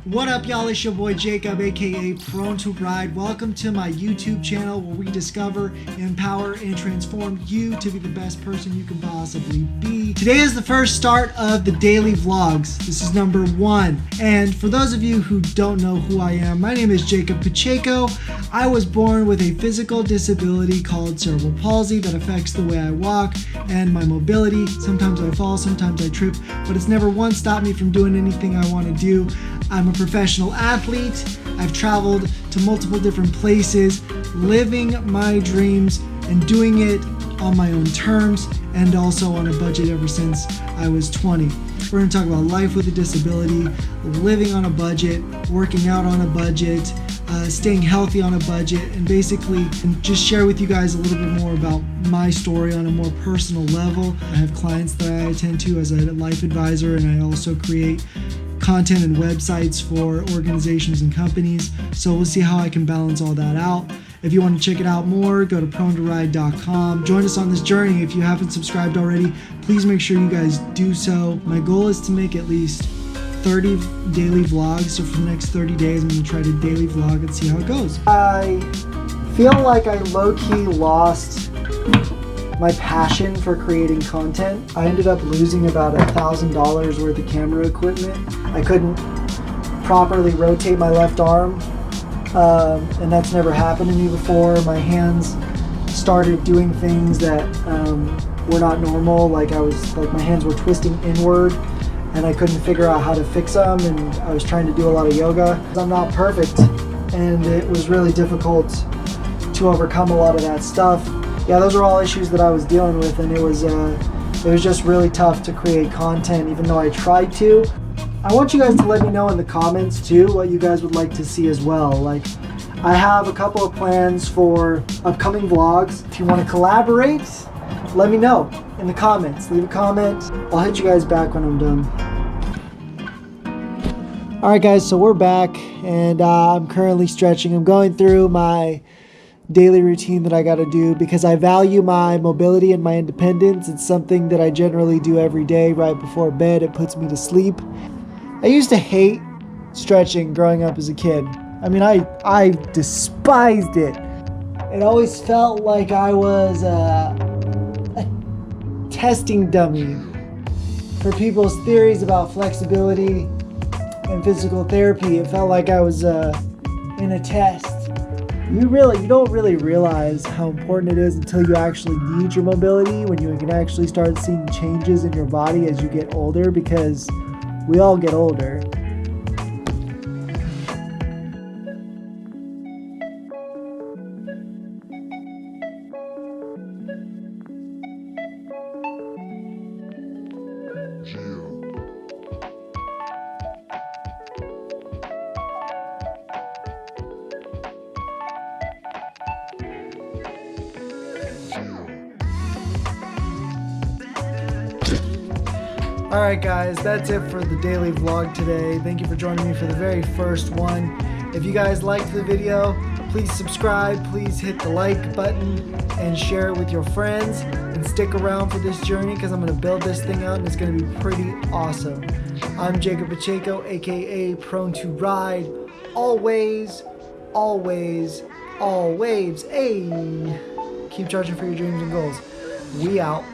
What up, y'all? It's your boy Jacob, aka ProneToRide. Welcome to my YouTube channel where we discover, empower, and transform you to be the best person you can possibly be. Today is the first start of the daily vlogs. This is number 1. And for those of you who don't know who I am, my name is Jacob Pacheco. I was born with a physical disability called cerebral palsy that affects the way I walk and my mobility. Sometimes I fall, sometimes I trip, but it's never once stopped me from doing anything I want to do. I'm a professional athlete. I've traveled to multiple different places, living my dreams and doing it on my own terms and also on a budget ever since I was 20. We're going to talk about life with a disability, living on a budget, working out on a budget, staying healthy on a budget, and basically just share with you guys a little bit more about my story on a more personal level. I have clients that I attend to as a life advisor, and I also create content and websites for organizations and companies. So we'll see how I can balance all that out. If you want to check it out more, go to ProneToRide.com. Join us on this journey. If you haven't subscribed already, please make sure you guys do so. My goal is to make at least 30 daily vlogs. So for the next 30 days, I'm going to try to daily vlog and see how it goes. I feel like I low-key lost my passion for creating content. I ended up losing about $1,000 worth of camera equipment. I couldn't properly rotate my left arm, and that's never happened to me before. My hands started doing things that were not normal. Like my hands were twisting inward, and I couldn't figure out how to fix them. And I was trying to do a lot of yoga. I'm not perfect, and it was really difficult to overcome a lot of that stuff. Yeah, those are all issues that I was dealing with, and it was just really tough to create content, even though I tried to. I want you guys to let me know in the comments too what you guys would like to see as well. Like, I have a couple of plans for upcoming vlogs. If you want to collaborate, let me know in the comments. Leave a comment. I'll hit you guys back when I'm done. All right, guys, so we're back, and I'm currently stretching. I'm going through my daily routine that I got to do because I value my mobility and my independence. It's something that I generally do every day right before bed. It puts me to sleep. I used to hate stretching growing up as a kid. I mean, I despised it. It always felt like I was a testing dummy for people's theories about flexibility and physical therapy. It felt like I was in a test. You don't really realize how important it is until you actually need your mobility, when you can actually start seeing changes in your body as you get older, because we all get older. Alright guys, that's it for the daily vlog today. Thank you for joining me for the very first one. If you guys liked the video, please subscribe, please hit the like button and share it with your friends, and stick around for this journey because I'm going to build this thing out and it's going to be pretty awesome. I'm Jacob Pacheco, aka ProneToRide. Always, always, always, keep charging for your dreams and goals. We out.